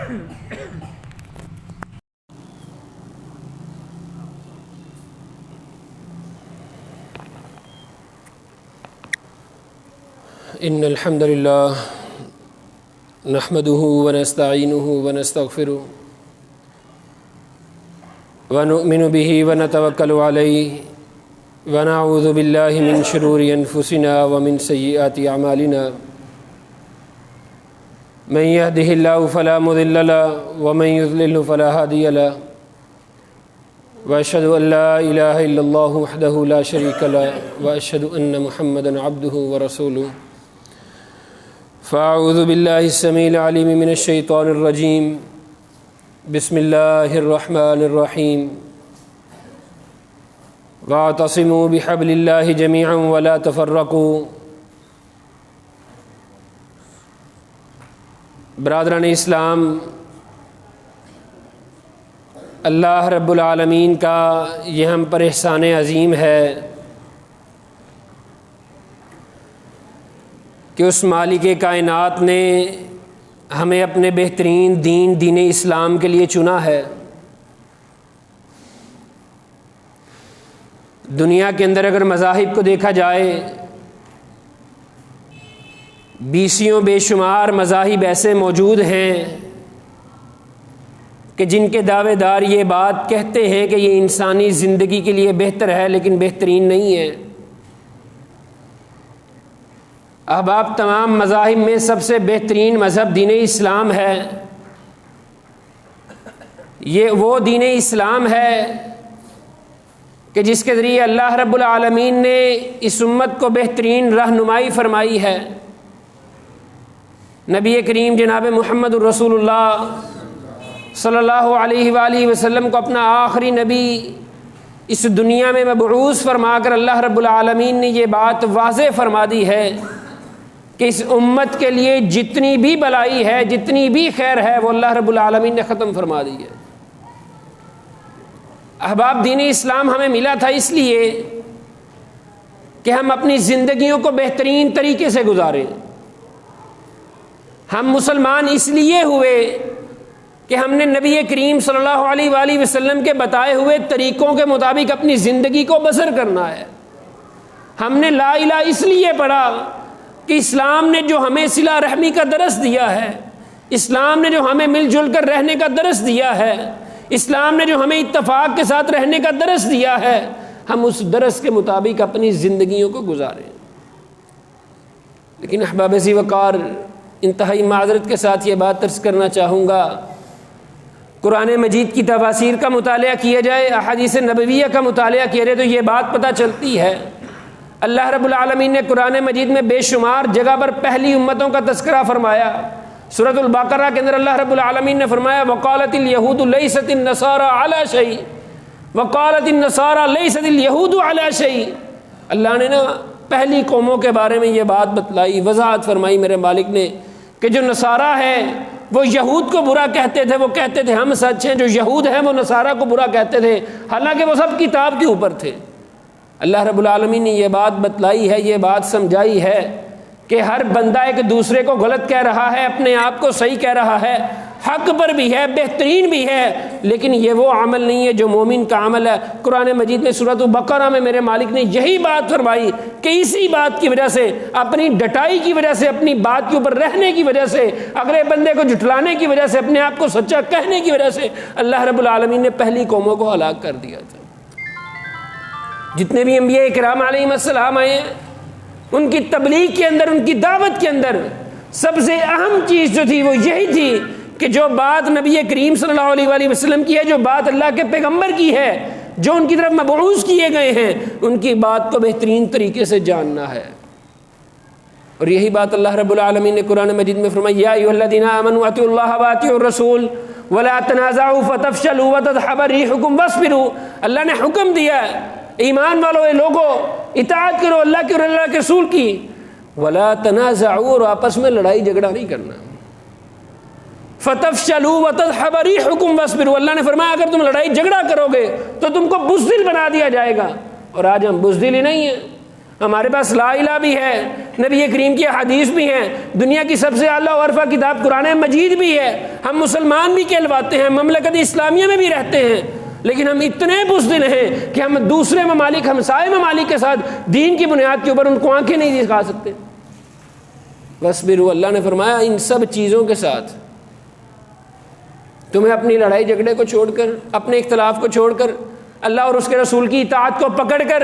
ان الحمد للہ نحمده ونستعینه ونستغفره ونؤمن به ونتوکل علیہ ونعوذ باللہ من شرور انفسنا ومن سیئات اعمالنا من يهده الله فلا مضل له ومن يضلل فلا هادي له واشهد ان لا اله الا الله وحده لا شريك له واشهد ان محمدا عبده ورسوله فاعوذ باللہ السمیع العلیم من الشیطان الرجیم بسم اللہ الرحمن الرحیم واعتصموا بحبل اللہ جمیعا ولا تفرقوا۔ برادران اسلام، اللہ رب العالمین کا یہ ہم پر احسان عظیم ہے کہ اس مالک کائنات نے ہمیں اپنے بہترین دین اسلام کے لیے چنا ہے۔ دنیا کے اندر اگر مذاہب کو دیکھا جائے، بیسیوں بے شمار مذاہب ایسے موجود ہیں کہ جن کے دعوے دار یہ بات کہتے ہیں کہ یہ انسانی زندگی کے لیے بہتر ہے، لیکن بہترین نہیں ہے۔ احباب، تمام مذاہب میں سب سے بہترین مذہب دین اسلام ہے۔ یہ وہ دین اسلام ہے کہ جس کے ذریعے اللہ رب العالمین نے اس امت کو بہترین رہنمائی فرمائی ہے۔ نبی کریم جناب محمد الرسول اللہ صلی اللہ علیہ وآلہ وسلم کو اپنا آخری نبی اس دنیا میں مبعوث فرما کر اللہ رب العالمین نے یہ بات واضح فرما دی ہے کہ اس امت کے لیے جتنی بھی بلائی ہے، جتنی بھی خیر ہے، وہ اللہ رب العالمین نے ختم فرما دی ہے۔ احباب، دین اسلام ہمیں ملا تھا اس لیے کہ ہم اپنی زندگیوں کو بہترین طریقے سے گزاریں۔ ہم مسلمان اس لیے ہوئے کہ ہم نے نبی کریم صلی اللہ علیہ وآلہ وسلم کے بتائے ہوئے طریقوں کے مطابق اپنی زندگی کو بسر کرنا ہے۔ ہم نے لا الہ اس لیے پڑھا کہ اسلام نے جو ہمیں صلہ رحمی کا درس دیا ہے، اسلام نے جو ہمیں مل جل کر رہنے کا درس دیا ہے، اسلام نے جو ہمیں اتفاق کے ساتھ رہنے کا درس دیا ہے، ہم اس درس کے مطابق اپنی زندگیوں کو گزاریں۔ لیکن احباب ذی وقار، انتہائی معذرت کے ساتھ یہ بات عرض کرنا چاہوں گا، قرآن مجید کی تفاسیر کا مطالعہ کیا جائے، احادیث نبویہ کا مطالعہ کیا جائے تو یہ بات پتہ چلتی ہے۔ اللہ رب العالمین نے قرآن مجید میں بے شمار جگہ پر پہلی امتوں کا تذکرہ فرمایا۔ سورۃ البقرہ کے اندر اللہ رب العالمین نے فرمایا وقالت الیہود لیست النصارى علی شیء وقالت النصارى لیست الیہود علی شیء۔ اللہ نے پہلی قوموں کے بارے میں یہ بات بتلائی، وضاحت فرمائی میرے مالک نے کہ جو نصارہ ہے وہ یہود کو برا کہتے تھے، وہ کہتے تھے ہم سچ ہیں، جو یہود ہیں وہ نصارہ کو برا کہتے تھے، حالانکہ وہ سب کتاب کے اوپر تھے۔ اللہ رب العالمین نے یہ بات بتلائی ہے، یہ بات سمجھائی ہے کہ ہر بندہ ایک دوسرے کو غلط کہہ رہا ہے، اپنے آپ کو صحیح کہہ رہا ہے، حق پر بھی ہے، بہترین بھی ہے، لیکن یہ وہ عمل نہیں ہے جو مومن کا عمل ہے۔ قرآن مجید میں سورۃ البقرہ میں میرے مالک نے یہی بات فرمائی کہ اسی بات کی وجہ سے، اپنی ڈٹائی کی وجہ سے، اپنی بات کے اوپر رہنے کی وجہ سے، اگلے بندے کو جھٹلانے کی وجہ سے، اپنے آپ کو سچا کہنے کی وجہ سے اللہ رب العالمین نے پہلی قوموں کو ہلاک کر دیا تھا۔ جتنے بھی انبیاء کرام علیہم السلام آئے ہیں، ان کی تبلیغ کے اندر، ان کی دعوت کے اندر سب سے اہم چیز جو تھی وہ یہی تھی کہ جو بات نبی کریم صلی اللہ علیہ وآلہ وسلم کی ہے، جو بات اللہ کے پیغمبر کی ہے، جو ان کی طرف مبعوث کیے گئے ہیں، ان کی بات کو بہترین طریقے سے جاننا ہے۔ اور یہی بات اللہ رب العالمین نے قرآن مجید میں فرمائی یا ایھا الذین آمنوا اطیعوا اللہ واطیعوا الرسول ولا تنازعوا فتفشلوا وتذهب ريحكم واصبروا۔ اللہ نے حکم دیا ہے، ایمان والو، اے لوگو، اطاعت کرو اللہ کی اور اللہ کے رسول کی، ولا تنازعوا، اور آپس میں لڑائی جھگڑا نہیں کرنا، فتفشلوا وتذهب ريحكم واصبروا۔ اللہ نے فرمایا اگر تم لڑائی جھگڑا کرو گے تو تم کو بزدل بنا دیا جائے گا، اور آج ہم بزدل ہی نہیں ہیں۔ ہمارے پاس لا الہ بھی ہے، نبی کریم کی حدیث بھی ہیں، دنیا کی سب سے اعلیٰ عرفہ کتاب قرآن مجید بھی ہے، ہم مسلمان بھی کہلواتے ہیں، مملکت اسلامیہ میں بھی رہتے ہیں، لیکن ہم اتنے بزدل ہیں کہ ہم دوسرے ممالک، ہمسائے ممالک کے ساتھ دین کی بنیاد کے اوپر ان کو آنکھیں نہیں دکھا سکتے۔ وَاصْبِرُوا، اللہ نے فرمایا ان سب چیزوں کے ساتھ تمہیں اپنی لڑائی جھگڑے کو چھوڑ کر، اپنے اختلاف کو چھوڑ کر، اللہ اور اس کے رسول کی اطاعت کو پکڑ کر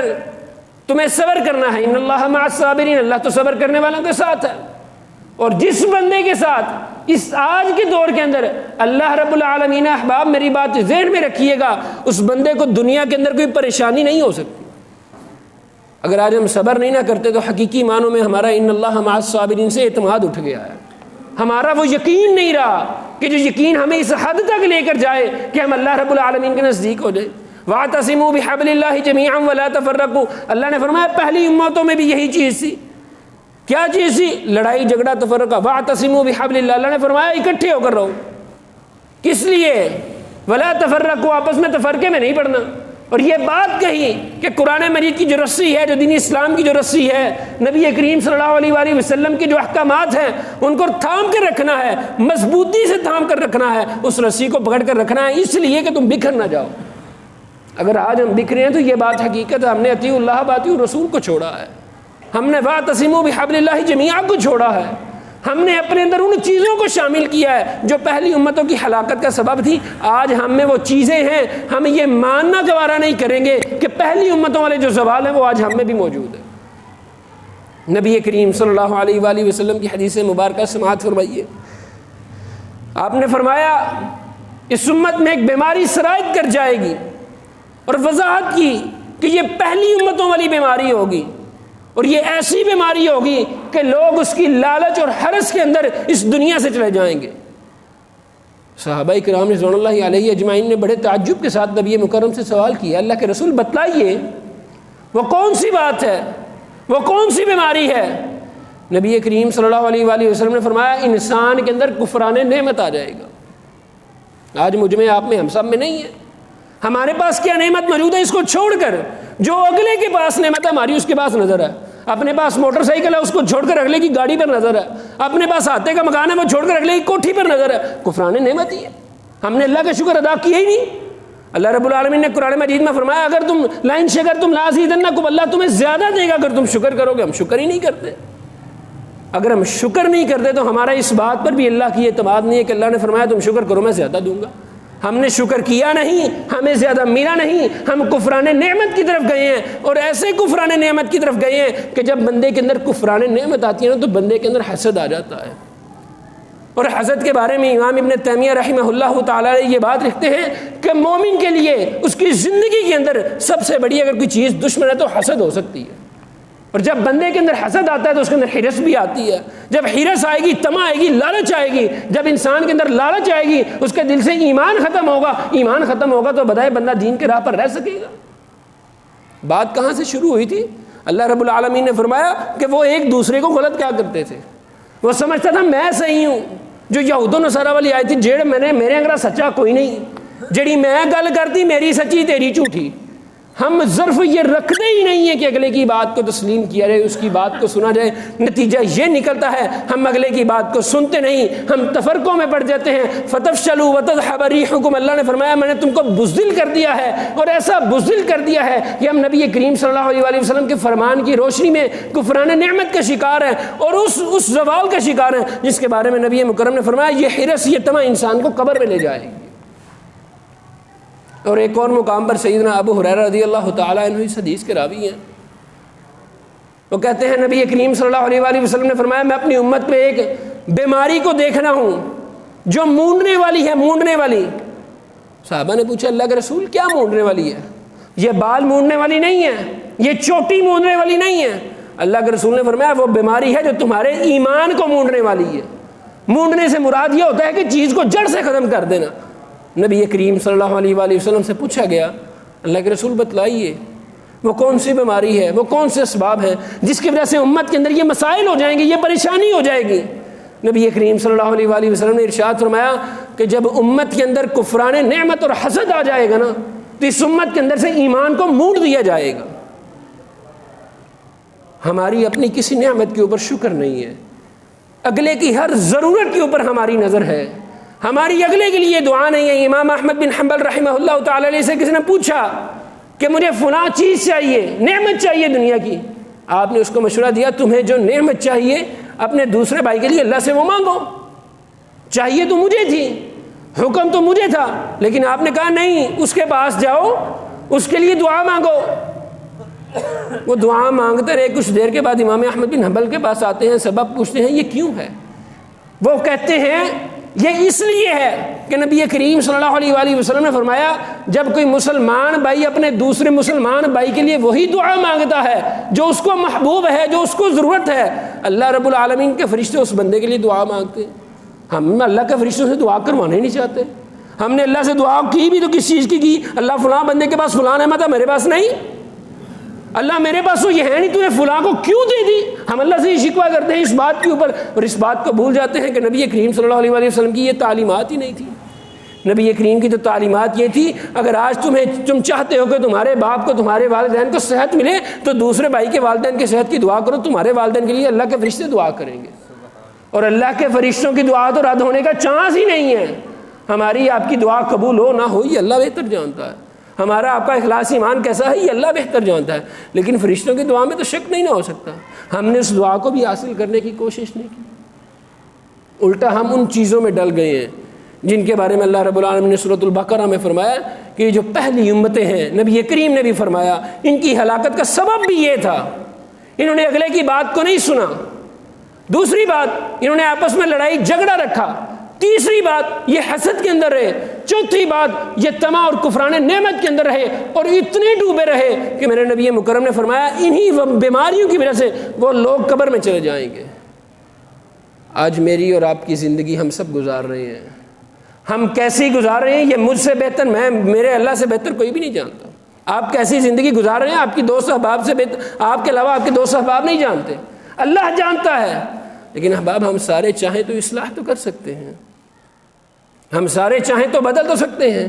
تمہیں صبر کرنا ہے۔ ان اللہ مع الصابرین، اللہ تو صبر کرنے والوں کے ساتھ ہے۔ اور جس بندے کے ساتھ اس آج کے دور کے اندر اللہ رب العالمین، احباب میری بات ذہن میں رکھیے گا، اس بندے کو دنیا کے اندر کوئی پریشانی نہیں ہو سکتی۔ اگر آج ہم صبر نہیں نہ کرتے تو حقیقی معنوں میں ہمارا ان اللہ مع الصابرین سے اعتماد اٹھ گیا ہے، ہمارا وہ یقین نہیں رہا کہ جو یقین ہمیں اس حد تک لے کر جائے کہ ہم اللہ رب العالمین کے نزدیک ہو جائے۔ وَاعْتَصِمُوا بِحَبْلِ اللَّهِ جَمِيعًا وَلَا تَفَرَّقُوا، اللہ نے فرمایا پہلی امتوں میں بھی یہی چیز تھی۔ کیا چیز تھی؟ لڑائی جھگڑا تفرقہ۔ وَاعْتَصِمُوا بِحَبْلِ اللَّهِ، اللہ نے فرمایا اکٹھے ہو کر رہو۔ کس لیے؟ وَلَا تَفَرَّقُوا، آپس میں تفرقے میں نہیں پڑنا۔ اور یہ بات کہی کہ قرآن مجید کی جو رسی ہے، جو دین اسلام کی جو رسی ہے، نبی کریم صلی اللہ علیہ وآلہ وسلم کے جو احکامات ہیں ان کو تھام کر رکھنا ہے، مضبوطی سے تھام کر رکھنا ہے، اس رسی کو پکڑ کر رکھنا ہے، اس لیے کہ تم بکھر نہ جاؤ۔ اگر آج ہم بکھرے ہیں تو یہ بات حقیقت ہے، ہم نے اطیعوا اللہ واطیعوا الرسول کو چھوڑا ہے، ہم نے واعتصموا بحبل اللہ جمیعا کو چھوڑا ہے، ہم نے اپنے اندر ان چیزوں کو شامل کیا ہے جو پہلی امتوں کی ہلاکت کا سبب تھی۔ آج ہم میں وہ چیزیں ہیں، ہم یہ ماننا گوارا نہیں کریں گے کہ پہلی امتوں والے جو زوال ہیں وہ آج ہم میں بھی موجود ہے۔ نبی کریم صلی اللہ علیہ وآلہ وسلم کی حدیث مبارکہ سماعت فرمائیے، آپ نے فرمایا اس امت میں ایک بیماری سرایت کر جائے گی، اور وضاحت کی کہ یہ پہلی امتوں والی بیماری ہوگی، اور یہ ایسی بیماری ہوگی کہ لوگ اس کی لالچ اور حرص کے اندر اس دنیا سے چلے جائیں گے۔ صحابہ کرام رضوان اللہ علیہ اجمعین نے بڑے تعجب کے ساتھ نبی مکرم سے سوال کیا، اللہ کے رسول بتلائیے وہ کون سی بات ہے، وہ کون سی بیماری ہے؟ نبی کریم صلی اللہ علیہ وآلہ وسلم نے فرمایا انسان کے اندر کفران نعمت آ جائے گا۔ آج مجھ میں، آپ میں، ہم سب میں نہیں ہے۔ ہمارے پاس کیا نعمت موجود ہے اس کو چھوڑ کر جو اگلے کے پاس نعمت ہے ہماری اس کے پاس نظر ہے۔ اپنے پاس موٹر سائیکل ہے اس کو چھوڑ کر اگلے کی گاڑی پر نظر ہے، اپنے پاس ہاتھے کا مکان ہے وہ چھوڑ کر اگلے کی کوٹھی پر نظر ہے۔ کفران نعمت ہی ہے، ہم نے اللہ کا شکر ادا کیا ہی نہیں۔ اللہ رب العالمین نے قرآن مجید میں فرمایا اگر تم لئن شکرتم لازیدنکم، اللہ تمہیں زیادہ دے گا اگر تم شکر کرو گے۔ ہم شکر ہی نہیں کرتے۔ اگر ہم شکر نہیں کرتے تو ہمارا اس بات پر بھی اللہ کی اعتماد نہیں ہے کہ اللہ نے فرمایا تم شکر کرو میں زیادہ دوں گا۔ ہم نے شکر کیا نہیں، ہمیں زیادہ ملا نہیں، ہم کفران نعمت کی طرف گئے ہیں، اور ایسے کفران نعمت کی طرف گئے ہیں کہ جب بندے کے اندر کفران نعمت آتی ہے نا تو بندے کے اندر حسد آ جاتا ہے۔ اور حسد کے بارے میں امام ابن تیمیہ رحمہ اللہ تعالیٰ یہ بات لکھتے ہیں کہ مومن کے لیے اس کی زندگی کے اندر سب سے بڑی اگر کوئی چیز دشمن ہے تو حسد ہو سکتی ہے۔ اور جب بندے کے اندر حسد آتا ہے تو اس کے اندر حرص بھی آتی ہے۔ جب حرص آئے گی، طمع آئے گی، لالچ آئے گی، جب انسان کے اندر لالچ آئے گی اس کے دل سے ایمان ختم ہوگا، ایمان ختم ہوگا تو بدائے بندہ دین کے راہ پر رہ سکے گا۔ بات کہاں سے شروع ہوئی تھی؟ اللہ رب العالمین نے فرمایا کہ وہ ایک دوسرے کو غلط کیا کرتے تھے، وہ سمجھتا تھا میں صحیح ہوں۔ جو یہود و نصارہ والی آئی تھی جیڑ میں نے میرے انگرا سچا کوئی نہیں، جڑی میں گل کرتی میری سچی تیری جھوٹھی۔ ہم ظرف یہ رکھتے ہی نہیں ہیں کہ اگلے کی بات کو تسلیم کیا جائے، اس کی بات کو سنا جائے۔ نتیجہ یہ نکلتا ہے ہم اگلے کی بات کو سنتے نہیں، ہم تفرقوں میں پڑ جاتے ہیں۔ فتفشلوا وتذهب ريحكم، اللہ نے فرمایا میں نے تم کو بزدل کر دیا ہے، اور ایسا بزدل کر دیا ہے کہ ہم نبی کریم صلی اللہ علیہ وسلم کے فرمان کی روشنی میں کفران نعمت کا شکار ہیں، اور اس زوال کا شکار ہیں جس کے بارے میں نبی مکرم نے فرمایا یہ حرص، یہ طمع انسان کو قبر میں لے جائے گی۔ اور ایک اور مقام پر سیدنا ابو ہریرہ رضی اللہ تعالیٰ عنہ اس حدیث کے راوی ہیں، وہ کہتے ہیں نبی کریم صلی اللہ علیہ وآلہ وسلم نے فرمایا میں اپنی امت میں ایک بیماری کو دیکھنا ہوں جو مونڈنے والی ہے، مونڈنے والی۔ صحابہ نے پوچھا اللہ کے رسول کیا مونڈنے والی ہے؟ یہ بال مونڈنے والی نہیں ہے، یہ چوٹی مونڈنے والی نہیں ہے۔ اللہ کے رسول نے فرمایا وہ بیماری ہے جو تمہارے ایمان کو مونڈنے والی ہے۔ مونڈنے سے مراد یہ ہوتا ہے کہ چیز کو جڑ سے ختم کر دینا۔ نبی کریم صلی اللہ علیہ وآلہ وسلم سے پوچھا گیا اللہ کے رسول بتلائیے وہ کون سی بیماری ہے، وہ کون سے اسباب ہیں جس کی وجہ سے امت کے اندر یہ مسائل ہو جائیں گے، یہ پریشانی ہو جائے گی؟ نبی کریم صلی اللہ علیہ وآلہ وسلم نے ارشاد فرمایا کہ جب امت کے اندر کفران نعمت اور حسد آ جائے گا نا تو اس امت کے اندر سے ایمان کو مونڈ دیا جائے گا۔ ہماری اپنی کسی نعمت کے اوپر شکر نہیں ہے، اگلے کی ہر ضرورت کے اوپر ہماری نظر ہے، ہماری اگلے کے لیے دعا نہیں ہے۔ امام احمد بن حنبل رحمہ اللہ تعالی علیہ سے کسی نے پوچھا کہ مجھے فلاں چیز چاہیے، نعمت چاہیے دنیا کی، آپ نے اس کو مشورہ دیا تمہیں جو نعمت چاہیے اپنے دوسرے بھائی کے لیے اللہ سے وہ مانگو، چاہیے تو مجھے تھی، حکم تو مجھے تھا، لیکن آپ نے کہا نہیں، اس کے پاس جاؤ، اس کے لیے دعا مانگو۔ وہ دعا مانگتے رہے، کچھ دیر کے بعد امام احمد بن حنبل کے پاس آتے ہیں، سبب پوچھتے ہیں یہ کیوں ہے؟ وہ کہتے ہیں یہ اس لیے ہے کہ نبی کریم صلی اللہ علیہ وآلہ وسلم نے فرمایا جب کوئی مسلمان بھائی اپنے دوسرے مسلمان بھائی کے لیے وہی دعا مانگتا ہے جو اس کو محبوب ہے، جو اس کو ضرورت ہے، اللہ رب العالمین کے فرشتے اس بندے کے لیے دعا مانگتے ہیں۔ ہم اللہ کے فرشتوں سے دعا کروانا ہی نہیں چاہتے، ہم نے اللہ سے دعا کی بھی تو کس چیز کی اللہ فلاں بندے کے پاس فلاں نعمت ہے میرے پاس نہیں، اللہ میرے پاس تو یہ ہے نہیں، تو نے فلاں کو کیوں دے دی؟ ہم اللہ سے یہ شکوہ کرتے ہیں اس بات کے اوپر، اور اس بات کو بھول جاتے ہیں کہ نبی کریم صلی اللہ علیہ وآلہ وسلم کی یہ تعلیمات ہی نہیں تھی۔ نبی کریم کی تو تعلیمات یہ تھی اگر آج تم چاہتے ہو کہ تمہارے باپ کو، تمہارے والدین کو صحت ملے تو دوسرے بھائی کے والدین کی صحت کی دعا کرو، تمہارے والدین کے لیے اللہ کے فرشتے دعا کریں گے، اور اللہ کے فرشتوں کی دعا تو رد ہونے کا چانس ہی نہیں ہے۔ ہماری آپ کی دعا قبول ہو نہ ہو یہ اللہ بہتر جانتا ہے، ہمارا آپ کا اخلاص ایمان کیسا ہے یہ اللہ بہتر جانتا ہے، لیکن فرشتوں کی دعا میں تو شک نہیں نہ ہو سکتا۔ ہم نے اس دعا کو بھی حاصل کرنے کی کوشش نہیں کی، الٹا ہم ان چیزوں میں ڈل گئے ہیں جن کے بارے میں اللہ رب العالمین نے سورۃ البقرہ میں فرمایا کہ جو پہلی امتیں ہیں، نبی کریم نے بھی فرمایا ان کی ہلاکت کا سبب بھی یہ تھا، انہوں نے اگلے کی بات کو نہیں سنا، دوسری بات انہوں نے آپس میں لڑائی جھگڑا رکھا، تیسری بات یہ حسد کے اندر رہے، چوتھی بات یہ طمع اور کفران نعمت کے اندر رہے، اور اتنے ڈوبے رہے کہ میرے نبی مکرم نے فرمایا انہی بیماریوں کی وجہ سے وہ لوگ قبر میں چلے جائیں گے۔ آج میری اور آپ کی زندگی ہم سب گزار رہے ہیں، ہم کیسی گزار رہے ہیں یہ مجھ سے بہتر، میرے اللہ سے بہتر کوئی بھی نہیں جانتا۔ آپ کیسی زندگی گزار رہے ہیں آپ کی دوست احباب سے بہتر، آپ کے علاوہ آپ کے دوست احباب نہیں جانتے، اللہ جانتا ہے۔ لیکن احباب ہم سارے چاہیں تو اصلاح تو کر سکتے ہیں، ہم سارے چاہیں تو بدل تو سکتے ہیں۔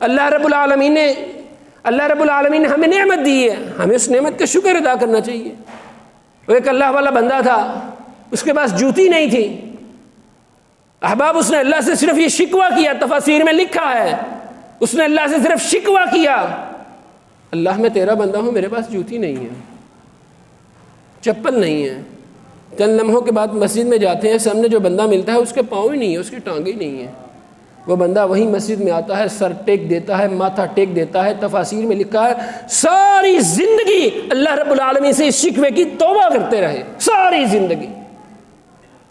اللہ رب العالمین نے ہمیں نعمت دی ہے، ہمیں اس نعمت کا شکر ادا کرنا چاہیے۔ وہ ایک اللہ والا بندہ تھا، اس کے پاس جوتی نہیں تھی، احباب اس نے اللہ سے صرف یہ شکوہ کیا، تفاسیر میں لکھا ہے اس نے اللہ سے صرف شکوہ کیا، اللہ میں تیرا بندہ ہوں میرے پاس جوتی نہیں ہے، چپل نہیں ہے۔ چند لمحوں کے بعد مسجد میں جاتے ہیں، سامنے جو بندہ ملتا ہے اس کے پاؤں ہی نہیں ہے، اس کی ٹانگیں ہی نہیں ہیں۔ وہ بندہ وہی مسجد میں آتا ہے، سر ٹیک دیتا ہے، ماتھا ٹیک دیتا ہے۔ تفاسیر میں لکھا ہے ساری زندگی اللہ رب العالمین سے اس شکوے کی توبہ کرتے رہے، ساری زندگی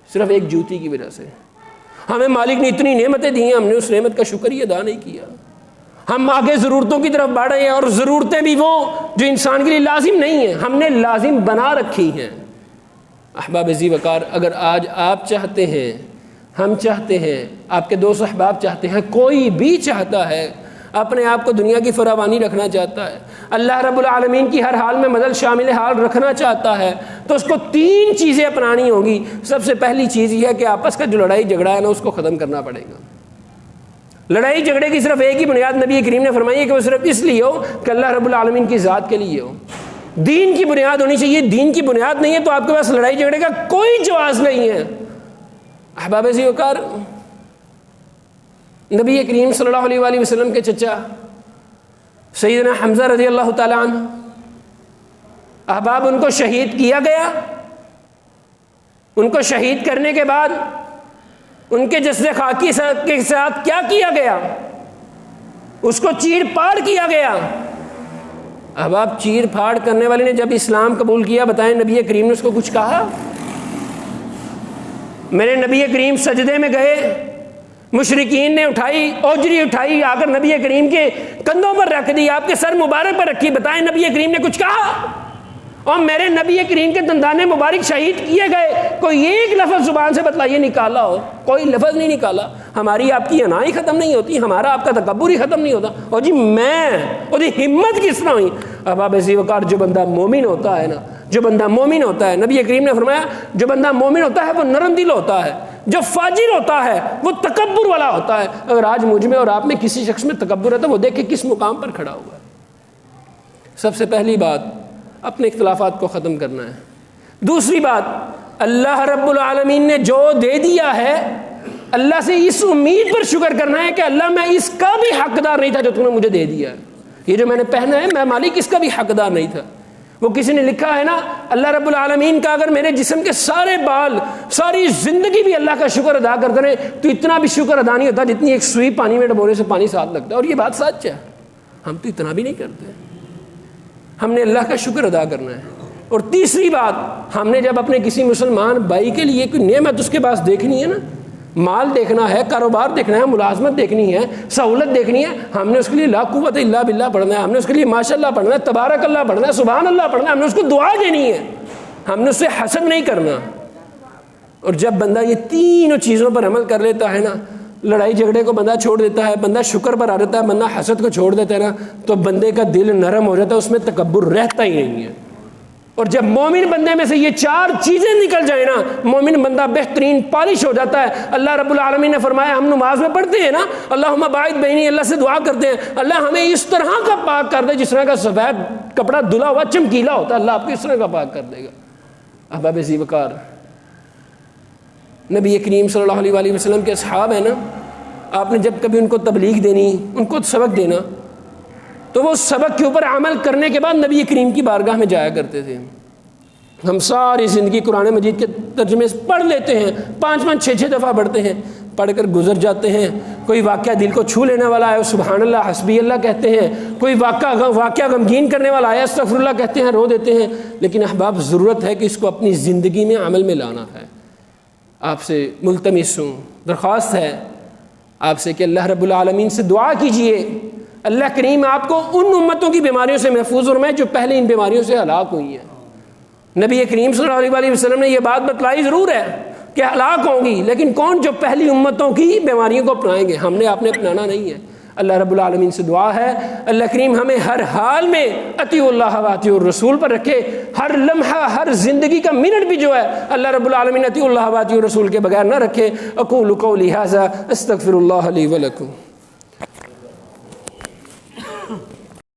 صرف ایک جوتی کی وجہ سے۔ ہمیں مالک نے اتنی نعمتیں دی ہیں، ہم نے اس نعمت کا شکر ہی ادا نہیں کیا۔ ہم آگے ضرورتوں کی طرف بڑھ رہے ہیں، اور ضرورتیں بھی وہ جو انسان کے لیے لازم نہیں ہیں، ہم نے لازم بنا رکھی ہیں۔ احباب ذی وقار، اگر آج آپ چاہتے ہیں، ہم چاہتے ہیں، آپ کے دوست احباب چاہتے ہیں، کوئی بھی چاہتا ہے، اپنے آپ کو دنیا کی فراوانی رکھنا چاہتا ہے، اللہ رب العالمین کی ہر حال میں مدد شامل حال رکھنا چاہتا ہے، تو اس کو 3 چیزیں اپنانی ہوں گی۔ سب سے پہلی چیز یہ ہے کہ آپس کا جو لڑائی جھگڑا ہے نا اس کو ختم کرنا پڑے گا۔ لڑائی جھگڑے کی صرف ایک ہی بنیاد نبی کریم نے فرمائی ہے کہ وہ صرف اس لیے ہو کہ اللہ رب العالمین کی ذات کے لیے ہو، دین کی بنیاد ہونی چاہیے۔ دین کی بنیاد نہیں ہے تو آپ کے پاس لڑائی جھگڑے کا کوئی جواز نہیں ہے۔ احباب ذی وقار، نبی کریم صلی اللہ علیہ وآلہ وسلم کے چچا سیدنا حمزہ رضی اللہ تعالیٰ عنہ، احباب ان کو شہید کیا گیا۔ ان کو شہید کرنے کے بعد ان کے جسد خاکی کے ساتھ کیا کیا گیا؟ اس کو چیر پاڑ کیا گیا۔ احباب چیر پھاڑ کرنے والے نے جب اسلام قبول کیا، بتائیں نبی کریم نے اس کو کچھ کہا؟ میرے نبی کریم سجدے میں گئے، مشرکین نے اٹھائی اوجری اٹھائی، آ کر نبی کریم کے کندھوں پر رکھ دی، آپ کے سر مبارک پر رکھی، بتائیں نبی کریم نے کچھ کہا؟ اور میرے نبی کریم کے دندان مبارک شہید کیے گئے، کوئی ایک لفظ زبان سے بتلائیے نکالا ہو؟ کوئی لفظ نہیں نکالا۔ ہماری آپ کی انائی ختم نہیں ہوتی، ہمارا آپ کا تکبر ہی ختم نہیں ہوتا، اور جی میں اور جی ہمت کس طرح ہوئی؟ احباب ذی وقار، جو بندہ مومن ہوتا ہے نا، جو بندہ مومن ہوتا ہے، نبی کریم نے فرمایا جو بندہ مومن ہوتا ہے وہ نرم دل ہوتا ہے، جو فاجر ہوتا ہے وہ تکبر والا ہوتا ہے۔ اگر آج مجھ میں اور آپ میں کسی شخص میں تکبر ہے تو وہ دیکھ کے کس مقام پر کھڑا ہوا ہے۔ سب سے پہلی بات، اپنے اختلافات کو ختم کرنا ہے۔ دوسری بات، اللہ رب العالمین نے جو دے دیا ہے اللہ سے اس امید پر شکر کرنا ہے کہ اللہ میں اس کا بھی حقدار نہیں تھا جو تم نے مجھے دے دیا ہے۔ یہ جو میں نے پہنا ہے میں مالک اس کا بھی حقدار نہیں تھا۔ وہ کسی نے لکھا ہے نا، اللہ رب العالمین کا اگر میرے جسم کے سارے بال ساری زندگی بھی اللہ کا شکر ادا کرتے رہے تو اتنا بھی شکر ادا نہیں ہوتا جتنی ایک سوئی پانی میں ڈبونے سے پانی ساتھ لگتا ہے۔ اور یہ بات سچ ہے، ہم تو اتنا بھی نہیں کرتے۔ ہم نے اللہ کا شکر ادا کرنا ہے۔ اور تیسری بات، ہم نے جب اپنے کسی مسلمان بھائی کے لیے کوئی نعمت اس کے پاس دیکھنی ہے نا، مال دیکھنا ہے، کاروبار دیکھنا ہے، ملازمت دیکھنی ہے، سہولت دیکھنی ہے، ہم نے اس کے لیے لا قوت الا باللہ پڑھنا ہے، ہم نے اس کے لیے ماشاء اللہ پڑھنا ہے، تبارک اللہ پڑھنا ہے، سبحان اللہ پڑھنا ہے، ہم نے اس کو دعا دینی ہے، ہم نے اس سے حسد نہیں کرنا۔ اور جب بندہ یہ تینوں چیزوں پر عمل کر لیتا ہے نا، لڑائی جھگڑے کو بندہ چھوڑ دیتا ہے، بندہ شکر پر آ جاتا ہے، بندہ حسد کو چھوڑ دیتا ہے نا، تو بندے کا دل نرم ہو جاتا ہے، اس میں تکبر رہتا ہی نہیں ہے۔ اور جب مومن بندے میں سے یہ چار چیزیں نکل جائیں نا، مومن بندہ بہترین پالش ہو جاتا ہے۔ اللہ رب العالمین نے فرمایا، ہم نماز میں پڑھتے ہیں نا، اللہم باعث بینی، اللہ سے دعا کرتے ہیں اللہ ہمیں اس طرح کا پاک کر دے جس طرح کا سفید کپڑا دھلا ہوا چمکیلا ہوتا ہے، اللہ آپ کو اس طرح کا پاک کر دے گا۔ احباب ذی وقار، نبی کریم صلی اللہ علیہ وآلہ وسلم کے اصحاب ہیں نا، آپ نے جب کبھی ان کو تبلیغ دینی، ان کو سبق دینا، تو وہ سبق کے اوپر عمل کرنے کے بعد نبی کریم کی بارگاہ میں جایا کرتے تھے۔ ہم ساری زندگی قرآن مجید کے ترجمے پڑھ لیتے ہیں، 5 6 دفعہ پڑھتے ہیں، پڑھ کر گزر جاتے ہیں۔ کوئی واقعہ دل کو چھو لینے والا ہے، سبحان اللہ حسبی اللہ کہتے ہیں، کوئی واقعہ غمگین کرنے والا ہے، استغفر اللہ کہتے ہیں، رو دیتے ہیں۔ لیکن احباب، ضرورت ہے کہ اس کو اپنی زندگی میں عمل میں لانا ہے۔ آپ سے ملتمس ہوں، درخواست ہے آپ سے کہ اللہ رب العالمین سے دعا کیجئے، اللہ کریم آپ کو ان امتوں کی بیماریوں سے محفوظ فرمائے جو پہلے ان بیماریوں سے ہلاک ہوئی ہیں۔ نبی کریم صلی اللہ علیہ وآلہ وسلم نے یہ بات بتلائی ضرور ہے کہ ہلاک ہوں گی، لیکن کون؟ جو پہلی امتوں کی بیماریوں کو اپنائیں گے۔ ہم نے آپ نے اپنانا نہیں ہے۔ اللہ رب العالمین سے دعا ہے اللہ کریم ہمیں ہر حال میں اطیعوا اللہ و اطیعوا الرسول پر رکھے۔ ہر لمحہ، ہر زندگی کا منٹ بھی جو ہے اللہ رب العالمین اطیعوا اللہ و اطیعوا الرسول کے بغیر نہ رکھے۔ اقول قولی ھذا استغفر اللہ لی ولکم۔